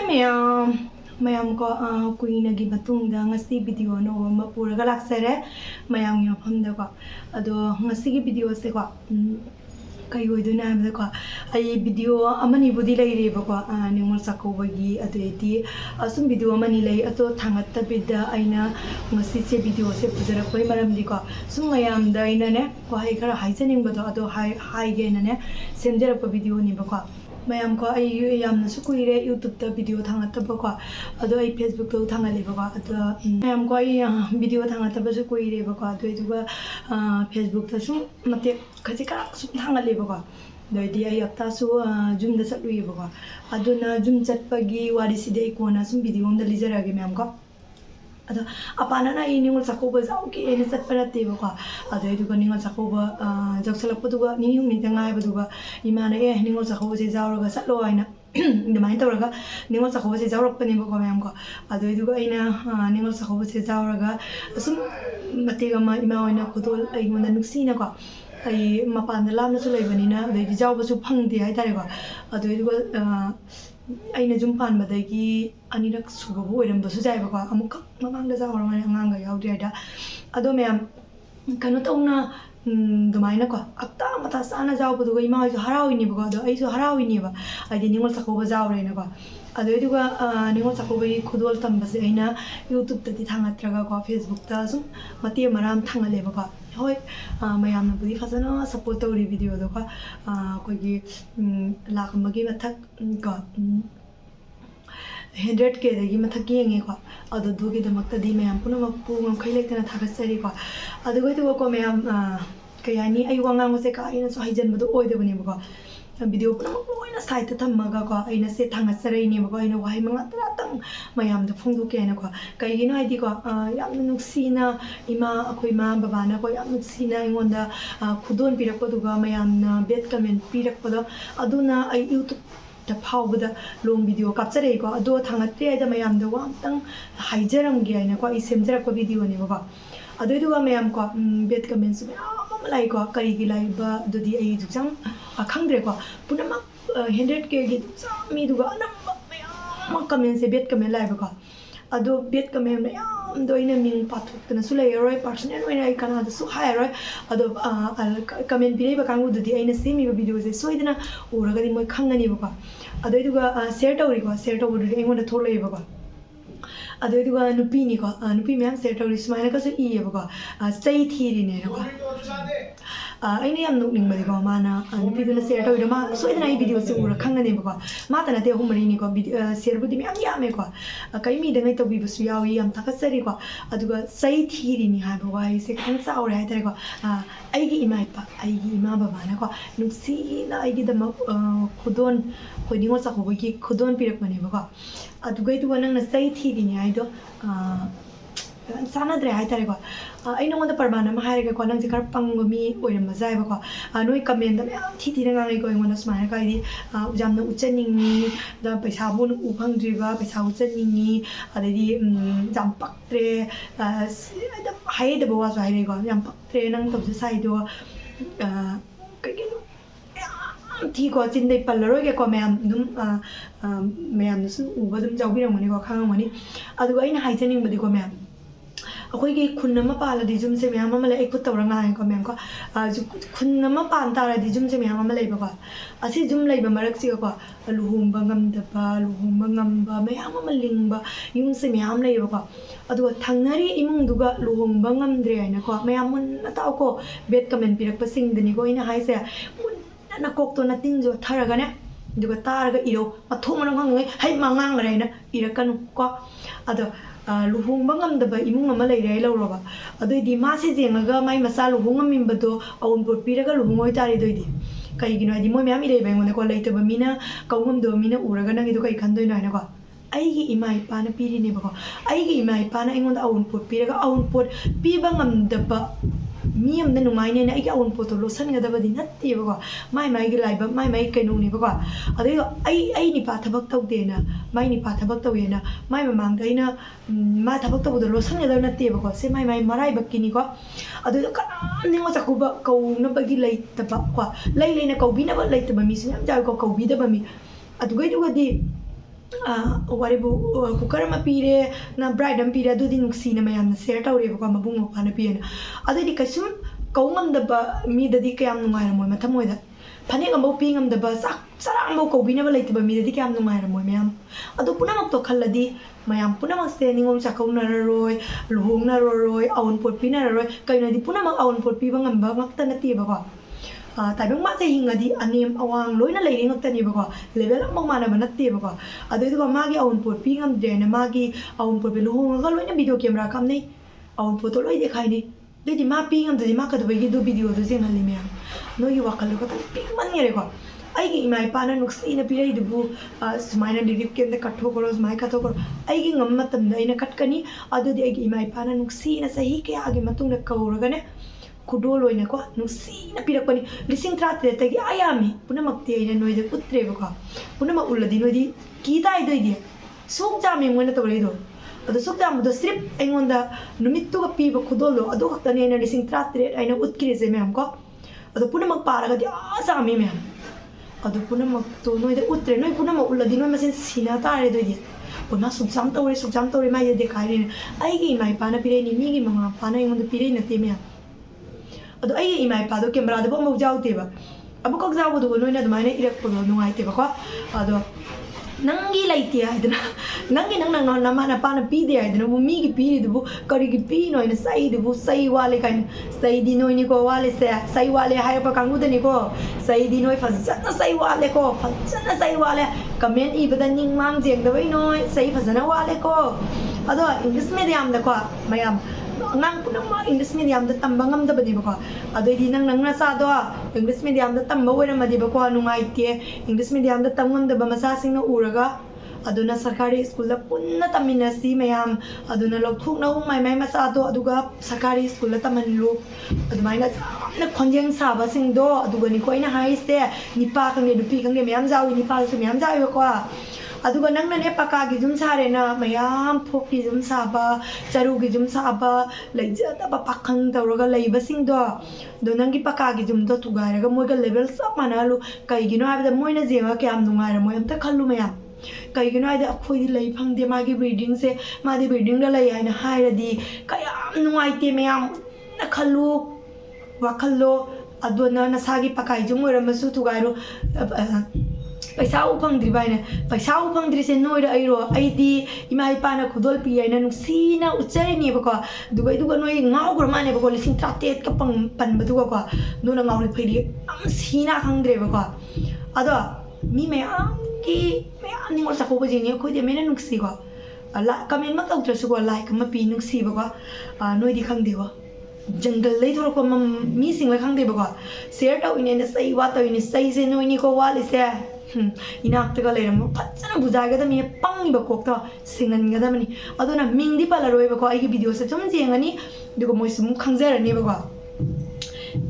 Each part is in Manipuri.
Ma'am, ma'am ko kui nagibatong da ngasi video no mapuraga laksere ma'am yo phamda ko ado ngasi gi video se ko kai oiduna amda ko ai video amani budi lai ba ko ningol sakobagi adeti asum video amani lai ato thangat tabida aina ngasi se video se pujara koi maram di ko sum ma'am da aina ne ko hai khara haisening ba do ado hai ge na ne semjara pa video ni ba ko Mayam ko ay yam na sukuire YouTube ta video thangat ba ko ado ay Facebook ta thangat le ba ko ado mayam ko ay video thangat ba sukuire ba ko ado iduga Facebook ta su mate khaji ka su thangat le ba ko do di ay apta su zoom da satlu ba ko ado na zoom chat pagi wari sidai ko na sum video da lijara ge mayam ko ado apana na iningol sakoba zau ki ene sat parate ba ko ado iduga ningol sakoba jaksalak paduga ningi mi tanga baduga imana ningol sakoba se zauraga satlo aina ndamai tawraga ningol sakoba se zaurak pani ba ko mayam ko ado iduga aina ningol sakoba se zauraga asum matega ma ima oina khudol ai mona nuksina ko ai mapanda lamna su leibanina ado di jawba su phangde hai tare ko ado iduga aina jum pan badagi anirak subabu oiram basu jai ba ko amuk mamang da zawar ma angang ga yaudri da ado mayam kanu tauna dumaina ko akta mata sana jaw bu ga ima ju harawi ni ba do ai ju harawi ni ba ai di ningol sakoba jawre na ko ado iduga ningol sakoba khudol tambase aina YouTube ta di thangatraga ko Facebook ta sum mati maram thangale ba ko hoi mayam na budi fazana support tawri video do ko ko gi lakh magi mathak ko 100k dagi mathak yenge ko ado dugi damakta di mayam puna mapu ngam khailek tana thagasari ko ado go ko mayam kayani ai wangang se ka ina so haijan badu oi de bani ko video puna mapu ina site thammaga ko ina se thangasari ni ko ina wai manga tang mayam da phungdu ke na ko kai gi no ai di ko yam nuksina ima akoi ma baba na ko yam nuksina ingonda khudon pirak ko duga mayam na bet comment pirak ko aduna ai YouTube da phawbada long video capture ko ado thangatre da mayam da wam tang haijaram gi aina ko I semjara ko video ni ba ado idu mayam ko bet comment su lai ko kari gi lai ba do di ai jang khangdre ko punama 100k gi mi du ga nam mayam comment se bet comment lai ba ko ado bet comment na yam do ina ming pathuk tana su lai roi personal oi ai kana da su hai roi ado comment bi ba kangu do di aina semi ba video se soidana uraga di moi khangani ba ko ado iduga share tawri ko share tawri engonda tholai ba ko ado iduga nupi ni ko nupi ma'am share tawri smaina ka su I ba ko sai thiri ne ko aina yam nokning ba ko mana nupi duna share tawri ma soidana I video se ura khangani ba ko ma ta na te humari ni ko share budi ma'am ya me ko kai mi da ngai tawi bu su yawi yam takasari ko aduga sai thiri ni ha ba wai se kan sa ore ha tare ko ai gi ima pa ai gi ima baba na ko nuksi na ai gi da khudon khodi ngo sa ko gi khudon pirak mane ba ko aduga itu nang na sai thiri ni ai do sana dre hai tare ko ai nong da parmana ma hai ko nang jikar panggo mi oiram ma jai ba ko noi comment da ya thi na ngai ko ngona smai ka di ujam na uchaning ni da paisa bu u phang dri ba paisa uchaning ni ade di jam pak tre da hai da ba so hai ko jam pak tre nang to sai do ka ke thi ko chin dei palaro ke ko ma'am dum ma'am su u ba dum jawbi ram ni ko khang mani adu ai na hai chaning ba di ko ma'am akoi gi khunna ma pala di jum se ma'am ma lai khut tawra ngai ko ma'am ko khunna ma pan ta ra di jum se ma'am ma lai ba ko asi jum lai ba marak si ko luhum ba ngam da ba luhum ba ngam ba ma'am ma ling ba yum se ma'am lai ba ko adu thangnari imung duga luhum ba ngam dre ai na ko ma'am mun na ta ko bet comment pirak pa sing dani ko ina hai se na kok to na ting jo tharaga ne duga taraga iro mathum na ngai hai mangang re na irakanu ko ado luhung bangam da ba imung ama lai rai lawro ba ado di ma se jengaga mai masa luhung amim ba do aun por piraga luhung oi tari do di kai gino di mo myam ire ba ngone ko lai ta ba mina kaungam do mina uraga nang ido kai khandoi na na ko ai gi imai pa na piri ne ba ko ai gi imai pa na ingon da aun por piraga aun por pi bangam da ba mi am na nungai ne ai ga aun por to losan ga da ba di natte ba ko mai gi lai ba mai kai nu ni ba ko ado ai ni pa thabak tau de na mai ni pa thabak tau ye na mai ma mang dai na ma thabak tau do losan ga da natte ba ko se mai marai ba ki ni ko ado ka ni ngo sa ku ba kau na ba gi lai ta ba ko lai na kau bi na ba lai ta ba mi sin am ja ko kau bi da ba mi adu ga di waribu kukar ma pire na bride am pire adu di nuksi na mayam na share tawre ba ko mabung mo pana pire adu di kasum kaungam da ba mi da di kayam nungai mo matamoi da phane ngam pi ngam da ba sak sarang mo ko bina ba laiti ba mi da di kayam nungai mo mayam adu puna mak to khalladi mayam puna mak se ningom chakau na roi luhung na roi aun pot pi na roi kaina di puna mak aun pot pi ba ngam ba mak ta na ti ba ko taibang ma say hingadi anim awang loy na lady ngak ba ko level ang mana ba natte ba ko ado ito magi aun pot pi ngam de na magi aun pot luhung ga loy na video camera kam nei aun pot loy dekhai ni di ma pi ngam di ma ka do do video do jeng hali me no yu wakal ko tan pi man ngere ko ai gi mai pa na nuksi na pi rai du smaina dirip ke na katho ko mai ka to ko ai gi ngam matam da ina kat kani ado di ai gi mai pa na nuksi na sahi ke age matung na kauraga ne kudol oina ko nusi na pirakpani lising tratre tagi ayami puna makti aina noide utre ba puna ma ulladi noidi kita idoi dia sok jami ngona to reido ado sok jam do strip engonda numittu ga pi ba kudolo ado haktani aina lising tratre aina utkire se me amko ado puna mak paraga dia asami me ado puna mak to noide utre noi puna ma ulladi noi masen sina tare doi dia puna sok jam tore ma ye dekai ni ai gi mai pa na pire ni mi gi mama pa na engonda pire na te me ado ai ima ipa do camera da bo mo jaute ba abu kok jaw do no ina dmai ne irek po no ngai te ba ko ado nangi laite aidna nangi nang na ma na pa na pi de aidna bu mi gi pi de bu kari gi pi no ina sai de bu sai wale kan sai di no ni ko wale sai wale hai pa kangu de ni ko sai di no fa jana sai wale ko fa jana sai wale comment i badan ning mang jeng da bai no sai fa jana wale ko ado english medium da ko mayam nang punang ma English medium da tamba ngam da bani ba ko ado di nang na sa do English medium da tamba wera ma di ba ko nungai tie English medium da tamngam da ba masa sing na uraga ado na sarkari school da punna tamina si mayam ado na lokthuk na ung mai masa do aduga sarkari school da taman lu ado mai na khonjeng sa ba sing do aduga ni ko ina hai se nipa kang ne dupi kang ne mayam jawi nipa su mayam jawi ko aduga nang na ne paka gi jum sare na mayam phok gi jum saba charu gi jum saba leija da ba pakhang tawraga leiba sing do do nang gi paka gi jum do tugaira ga moiga level sap manalu kai gi no habda moina jenga kyam nungaira moyam ta khallu mayam kai gi no haida akhoi di lei phangde magi breeding se madi breeding da lei haina hairadi kayam nungai te mayam na khallu wakhallo adona nasagi pakai jum ora masu tugairo paisa upangdri baina paisa upangdri se noira airo aidi ima ipana khudol pi aina nusina uchai ni bako duga noi ngau gur mane bako lising tratet ka pang pan badu ko no na ngau ni phiri am sina khangdre bako ado mi me am ki me ani ngol sakho bajing ye khoi de mena nuksi ko ala comment ma tau trasu ko like ma pi nuksi bako noi di khangde ko jungle lei thor ko mi sing la khangde bako share tau ine na sai wa tau ine sai se noi ni ko wali se inaktaga leiramo fajana bujaga da mi pangi ba kokta singan ga da mani adona mingdi pala roi ba ko ai video se chum jengani dugo moi sum khangjara ni ba ko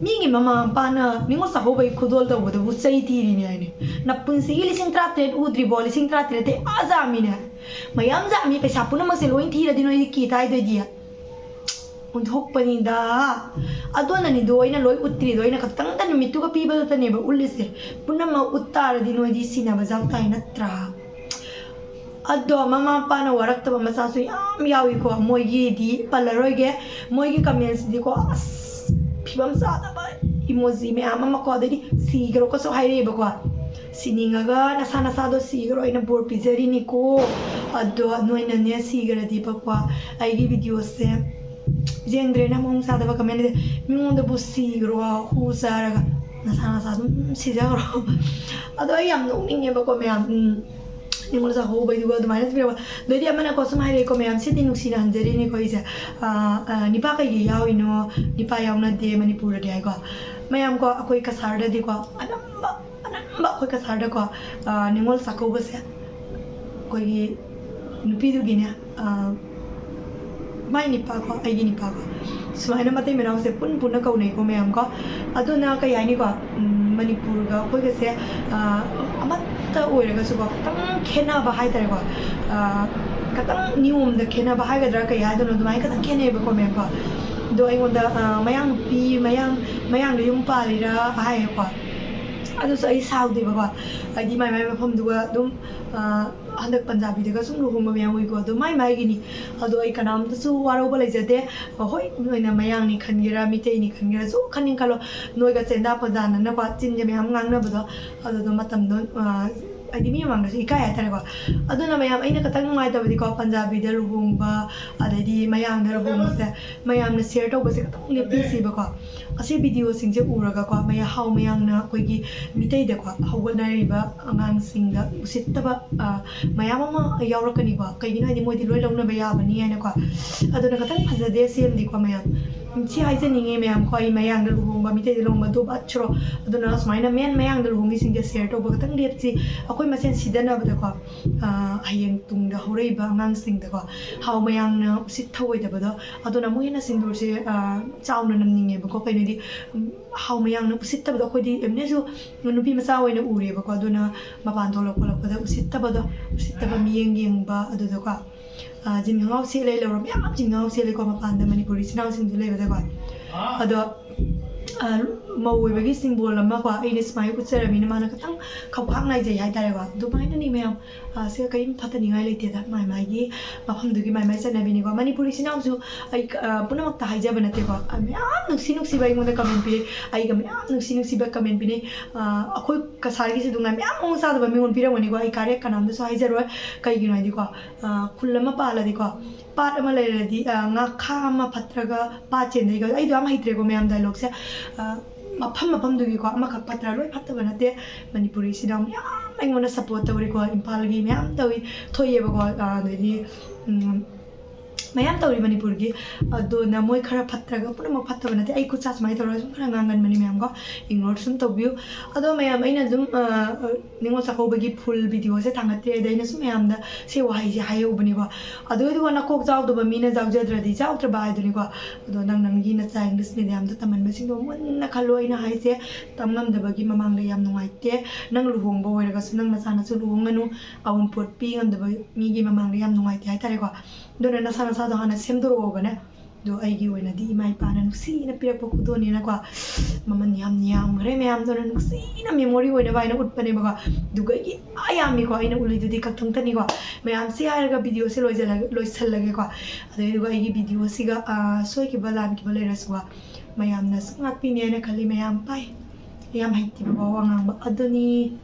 mi gi mama pa na mingo sa ho bai khudol da bu bu chai ti ri ni ai ni na punsi gi lising trate udri bol lising trate te aza mi na mayam za mi pe sapuna ma se loin thi ra di noi ki tai do dia unthok pani da adona ni doina loi utri doina katang tan mitu ka piba ta ne ba ulise punama uttar di noi di sina ba jang tai natra ado mama pa na warak ta masa su yam yawi ko moi gi di palaroi ge moi gi comments di ko as pibam sa da ba emoji me mama ko di sigro ko so haire ba ko sininga ga na sa do sigro ina bor pizeri ni ko ado noi na ne sigra di pa ko ai gi video se jengdre na mong sa da ba kamen de mingon da busi gro hu sara ga na sa dum si ja gro ado yam no ning ye ba ko me am ni mo sa ho ba du ga du mai na bi ba do di amana ko sa mai re ko me am si tin si na jeri ni ko isa ni pa ka ye yaw ino ni pa yaw na de manipur de ai ko me am ko akoi ka sar da di ko anam ba ko ka sar da ko ni ngol sa ko ba se ko ye nupi du gina mai nipa ko ai gi nipa ko sumaina matai mera se pun na kau nei ko me am ko aduna ka yai ni ko manipur ga ko ge se amatta oira ga su ko tang khena ba hai tare ko katang nium da khena ba hai ga dra ka ya do no mai ka tang khene ba ko me ko do ai ngon da mayang pi mayang de yum pa ri ra hai ko ꯑꯗꯨꯁꯨ ꯑꯩ ꯁꯥꯎꯗꯦꯕꯀꯣ ꯍꯥꯏꯗꯤ ꯃꯥꯏ ꯃꯐꯝꯗꯨꯒ ꯑꯗꯨꯝ ꯍꯟꯗꯛ ꯄꯟꯖꯥꯕꯤꯗꯒ ꯁꯨꯝ ꯂꯨꯍꯣꯡꯕ ꯃꯌꯥꯝ ꯎꯏꯀꯣ ꯑꯗꯣ ꯃꯥꯏꯒꯤꯅꯤ ꯑꯗꯣ ꯑꯩ ꯀꯅꯥꯝꯇꯁꯨ ꯋꯥꯔꯧꯕ ꯂꯩꯖꯗꯦ ꯍꯣꯏ ꯅꯣꯏꯅ ꯃꯌꯥꯡꯅꯤ ꯈꯟꯒꯦꯔꯥ ꯃꯤꯇꯩꯅꯤ ꯈꯟꯒꯦꯔꯥ ꯁꯨꯝ ꯈꯟꯅꯤꯡ ꯈꯜꯂꯣ ꯅꯣꯏꯒ ꯆꯦꯟꯗꯥ ꯄꯣꯟꯖꯥꯅꯅꯀꯣ ꯆꯤꯟꯁꯦ ꯃꯌꯥꯝ ꯉꯥꯡꯅꯕꯗꯣ ꯑꯗꯨꯗꯣ ꯃꯇꯝꯗꯣ ꯍꯥꯏꯗꯤ ꯃꯤ ꯃꯃꯥꯡꯗꯁꯨ ꯏꯀꯥꯏ ꯍꯥꯏꯇꯥꯔꯦꯀꯣ ꯑꯗꯨꯅ ꯃꯌꯥꯝ ꯑꯩꯅ ꯈꯤꯇꯪ ꯅꯨꯡꯉꯥꯏꯇꯕꯗꯤꯀꯣ ꯄꯟꯖꯥꯕꯤꯗ ꯂꯨꯍꯣꯡꯕ ꯑꯗꯩꯗꯤ ꯃꯌꯥꯡꯗ ꯂꯨꯍꯣꯡꯕꯁꯦ ꯃꯌꯥꯝꯅ ꯁꯤꯌꯔ ꯇꯧꯕꯁꯦ ꯈꯤꯇꯪ ꯂꯦꯞꯄꯤꯁꯤꯕꯀꯣ ꯑꯁꯤ ꯚꯤꯗꯤꯑꯣꯁꯤꯡꯁꯦ ꯎꯔꯒꯀꯣ ꯍꯥꯎ ꯃꯌꯥꯝꯅ ꯑꯩꯈꯣꯏꯒꯤ ꯃꯤꯇꯩꯗꯀꯣ ꯍꯧꯒꯠꯅꯔꯤꯕ ꯑꯉꯥꯡꯁꯤꯡꯗ ꯎꯁꯤꯠꯇꯕ ꯃꯌꯥꯝ ꯑꯃ ꯌꯥꯎꯔꯛꯀꯅꯤꯀꯣ ꯀꯩꯒꯤꯅꯣ ꯍꯥꯏꯗꯤ ꯃꯣꯏꯗꯤ ꯂꯣꯏ ꯂꯧꯅꯕ ꯌꯥꯕꯅꯤ ꯍꯥꯏꯅꯀꯣ ꯑꯗꯨꯅ ꯈꯤꯇꯪ ꯐꯖꯗꯦ ꯁꯦꯝꯗꯤꯀꯣ ꯃꯌꯥꯝ ꯁꯤ ꯍꯥꯏꯖꯅꯤꯡꯉꯦ ꯃꯌꯥꯝꯀꯣ ꯑꯩ ꯃꯌꯥꯡꯗ ꯂꯨꯍꯣꯡꯕ ꯃꯤꯇꯩꯗ ꯂꯨꯍꯣꯡꯕ ꯑꯗꯨ ꯑꯠꯆꯔꯣ ꯑꯗꯨꯅ ꯁꯨꯃꯥꯏꯅ ꯃꯌꯥꯡꯗ ꯂꯨꯍꯣꯡꯕꯤꯁꯤꯡꯁꯦ ꯁꯤꯌꯔ ꯇꯧꯕ ꯈꯤꯇꯪ ꯂꯦꯞꯁꯤ ꯑꯩꯈꯣꯏ ꯃꯁꯦꯟ ꯁꯤꯗꯅꯕꯗꯀꯣ ꯍꯌꯦꯡ ꯇꯨꯡꯗ ꯍꯧꯔꯛꯏꯕ ꯑꯉꯥꯡꯁꯤꯡꯗꯀꯣ ꯍꯥꯎ ꯃꯌꯥꯝꯅ ꯎꯁꯤꯠ ꯊꯑꯣꯏꯗꯕꯗꯣ ꯑꯗꯨꯅ ꯃꯣꯏ ꯍꯦꯟꯅ ꯁꯤꯟꯗꯨꯔꯁꯦ ꯆꯥꯎꯅ ꯅꯝꯅꯤꯡꯉꯦꯕꯀꯣ ꯀꯩꯅꯣꯗꯤ ꯍꯥꯎ ꯃꯌꯥꯝꯅ ꯎꯁꯤꯠꯇꯕꯗꯣ ꯑꯩꯈꯣꯏꯗꯤ ꯑꯦꯝꯅꯁꯨ ꯅꯨꯄꯤ ꯃꯆꯥ ꯑꯣꯏꯅ ꯎꯔꯦꯕꯀꯣ ꯑꯗꯨꯅ ꯃꯄꯥꯟ ꯊꯣꯛꯂꯛꯄꯗ ꯎꯁꯤꯠꯇꯕꯗꯣ ꯎꯁꯤꯠꯇꯕ ꯃꯤꯠꯌꯦꯡ ꯌꯦꯡꯕ ꯑꯗꯨꯗꯀꯣ ꯖꯤꯟ ꯈꯣꯡꯒ꯭ꯔꯥꯎ ꯁꯦꯠꯂꯦ ꯂꯧꯔ ꯃꯌꯥꯝ ꯖꯤꯟ ꯈꯣꯡꯒ꯭ꯔꯥꯎ ꯁꯦꯠꯂꯦꯀꯣ ꯃꯄꯥꯟꯗ ꯃꯅꯤꯄꯨꯔꯤ ꯏꯆꯤꯜ ꯏꯅꯥꯎꯁꯤꯡꯁꯨ ꯂꯩꯕꯗꯀꯣ ꯑꯗꯣ ꯃꯧ ꯑꯣꯏꯕꯒꯤ ꯁꯤꯝꯕꯣꯜ ꯑꯃꯀꯣ ꯑꯩꯅ ꯁꯨꯃꯥꯏꯅ ꯎꯠꯆꯔꯕꯅꯤꯅ ꯃꯥꯅ ꯈꯤꯇꯪ ꯈꯧꯈꯥꯡ ꯅꯥꯏꯖꯩ ꯍꯥꯏꯇꯥꯔꯦꯀꯣ ꯑꯗꯨꯃꯥꯏꯅꯅꯤ ꯃꯌꯥꯝ ꯁꯤ ꯀꯔꯤꯝ ꯐꯠꯇꯅꯤꯡꯉꯥꯏ ꯂꯩꯇꯦꯗ ꯃꯥꯒꯤ ꯃꯐꯝꯗꯨꯒꯤ ꯃꯥꯏ ꯆꯠꯅꯕꯤꯅꯤꯀꯣ ꯃꯅꯤꯄꯨꯔꯤ ꯏꯆꯤꯜ ꯏꯅꯥꯎꯁꯨ ꯑꯩ ꯄꯨꯝꯅꯃꯛꯇ ꯍꯥꯏꯖꯕ ꯅꯠꯇꯦꯀꯣ ꯃꯌꯥꯝ ꯅꯨꯡꯁꯤꯕ ꯑꯩꯉꯣꯟꯗ ꯀꯃꯦꯟ ꯄꯤꯔꯛꯏ ꯑꯩꯒ ꯃꯌꯥꯝ ꯅꯨꯡꯁꯤꯕ ꯀꯃꯦꯟ ꯄꯤꯅꯩ ꯑꯩꯈoi ꯀꯁꯥꯔꯒꯤꯁꯨ ꯑꯗꯨꯃꯥꯏꯅ ꯃꯌꯥꯝ ꯃꯑꯣꯡ ꯆꯥꯗꯕ ꯃꯤꯉꯣꯟ ꯄꯤꯔꯝꯒꯅꯤꯀꯣ ꯑꯩ ꯀꯥꯔꯦꯛ ꯀꯅꯥꯝꯇꯁꯨ ꯍꯥꯏꯖꯔꯣꯏ ꯀꯩꯒꯤꯅꯣ ꯍꯥꯏꯗꯤꯀꯣ ꯈꯨꯜ ꯑꯃ ꯄꯥꯜꯂꯗꯤꯀꯣ ꯄꯥꯠ ꯑꯃ ꯂꯩꯔꯗꯤ ꯉꯥꯈꯥ ꯑꯃ ꯐꯠꯇ꯭ꯔꯒ ꯄꯥꯠ ꯆꯦꯟꯗꯩꯒ ꯑꯩꯗꯣ ꯌꯥꯝ ꯍꯩꯇ꯭ꯔꯦꯀꯣ ꯃꯌꯥꯝ ꯗꯥꯏꯂꯣꯛꯁꯦ ꯃꯐꯝꯗꯨꯒꯤꯀꯣ ꯑꯃꯈꯛ ꯐꯠꯇ꯭ꯔ ꯂꯣꯏ ꯐꯠꯇꯕ ꯅꯠꯇꯦ ꯃꯅꯤꯄꯨꯔꯤꯁꯤꯗ ꯃꯌꯥꯝ ꯑꯩꯉꯣꯟꯗ ꯁꯞꯄꯣꯔꯠ ꯇꯧꯔꯤꯀꯣ ꯏꯝꯐꯥꯜꯒꯤ ꯃꯌꯥꯝ ꯇꯧꯏ ꯊꯣꯛꯏꯑꯕꯀꯣ ꯑꯗꯩꯗꯤ ꯃꯌꯥꯝ ꯇꯧꯔꯤ ꯃꯅꯤꯄꯨꯔꯒꯤ ꯑꯗꯨꯅ ꯃꯣꯏ ꯈꯔ ꯐꯠꯇ꯭ꯔꯒ ꯄꯨꯝꯅꯃꯛ ꯐꯠꯇꯕ ꯅꯠꯇꯦ ꯑꯩ ꯈꯨꯠꯁꯥ ꯁꯨꯃꯥꯏꯅ ꯇꯧꯔꯒ ꯁꯨꯝ ꯈꯔ ꯉꯥꯡꯒꯟꯕꯅꯤ ꯃꯌꯥꯝꯀꯣ ꯏꯒꯅꯣꯔ ꯁꯨꯝ ꯇꯧꯕꯤꯌꯨ ꯑꯗꯣ ꯃꯌꯥꯝ ꯑꯩꯅ ꯑꯗꯨꯝ ꯅꯤꯉꯣꯜ ꯆꯥꯛꯀꯧꯕꯒꯤ ꯐꯨꯜ ꯚꯤꯗꯤꯑꯣꯁꯦ ꯊꯥꯡꯒꯠꯇꯦ ꯑꯗ ꯑꯩꯅ ꯁꯨꯝ ꯃꯌꯥꯝꯗ ꯁꯤ ꯋꯥꯍꯩꯁꯦ ꯍꯥꯏꯍꯧꯕꯅꯤꯀꯣ ꯑꯗꯨꯒ ꯅꯀꯣꯛ ꯆꯥꯎꯗꯕ ꯃꯤꯅ ꯌꯥꯎꯖꯗ꯭ꯔꯗꯤ ꯆꯥꯎꯗ꯭ꯔꯕ ꯍꯥꯏꯗꯨꯅꯤꯀꯣ ꯑꯗꯣ ꯅꯪꯒꯤ ꯅꯆꯥ ꯏꯪꯂꯤꯁ ꯃꯤꯗꯤꯌꯝꯗ ꯇꯝꯍꯟꯕꯁꯤꯡꯗꯣ ꯃꯨꯟꯅ ꯈꯜꯂꯣ ꯑꯩꯅ ꯍꯥꯏꯁꯦ ꯇꯝ ꯉꯝꯗꯕꯒꯤ ꯃꯃꯥꯡꯗ ꯌꯥꯝ ꯅꯨꯡꯉꯥꯏꯇꯦ ꯅꯪ ꯂꯨꯍꯣꯡꯕ ꯑꯣꯏꯔꯒꯁꯨ ꯅꯪ ꯅꯆꯥꯅꯁꯨ ꯂꯨꯍꯣꯡꯒꯅꯨ ꯑꯎꯟꯄꯣꯠ ꯄꯤ ꯉꯝꯗꯕ ꯃꯤꯒꯤ ꯃꯃꯥꯡꯗ ꯌꯥꯝ ꯅꯨꯡꯉꯥꯏꯇꯦ ꯍꯥꯏꯇꯥꯔꯦꯀꯣ ꯑꯗꯨꯅ ꯅꯁꯥꯗꯣ ꯍꯥꯟꯅ ꯁꯦꯝꯗꯣꯔꯛꯑꯣꯕꯅꯦ ꯑꯗꯣ ꯑꯩꯒꯤ ꯑꯣꯏꯅꯗꯤ ꯏꯃꯥ ꯏꯄꯥꯅ ꯅꯨꯡꯁꯤꯅ ꯄꯤꯔꯛꯄ ꯈꯨꯗꯣꯜꯅꯤꯅꯀꯣ ꯃꯃꯜ ꯌꯥꯝꯅ ꯌꯥꯝꯈ꯭ꯔꯦ ꯃꯌꯥꯝꯗꯨꯅ ꯅꯨꯡꯁꯤꯅ ꯃꯦꯃꯣꯔꯤ ꯑꯣꯏꯅꯕ ꯍꯥꯏꯅ ꯎꯠꯄꯅꯦꯕꯀꯣ ꯑꯗꯨꯒ ꯌꯥꯝꯃꯤꯀꯣ ꯑꯩꯅ ꯎꯠꯂꯤꯗꯨꯗꯤ ꯈꯛꯇꯪꯇꯅꯤꯀꯣ ꯃꯌꯥꯝꯁꯤ ꯍꯥꯏꯔꯒ ꯚꯤꯗꯤꯑꯣꯁꯦ ꯂꯣꯏꯁꯜꯂꯒꯦꯀꯣ ꯑꯗꯨꯒ ꯑꯩꯒꯤ ꯚꯤꯗꯤꯑꯣꯁꯤꯒ ꯁꯣꯏꯈꯤꯕ ꯂꯥꯟꯈꯤꯕ ꯂꯩꯔꯁꯨꯀꯣ ꯃꯌꯥꯝꯅ ꯁꯨꯝ ꯉꯥꯛꯄꯤꯅꯤ ꯍꯥꯏꯅ ꯈꯜꯂꯤ ꯃꯌꯥꯝ ꯄꯥꯏ ꯌꯥꯝ ꯍꯩꯇꯦꯕꯀꯣ ꯋꯥ ꯉꯥꯡꯕ ꯑꯗꯨꯅꯤ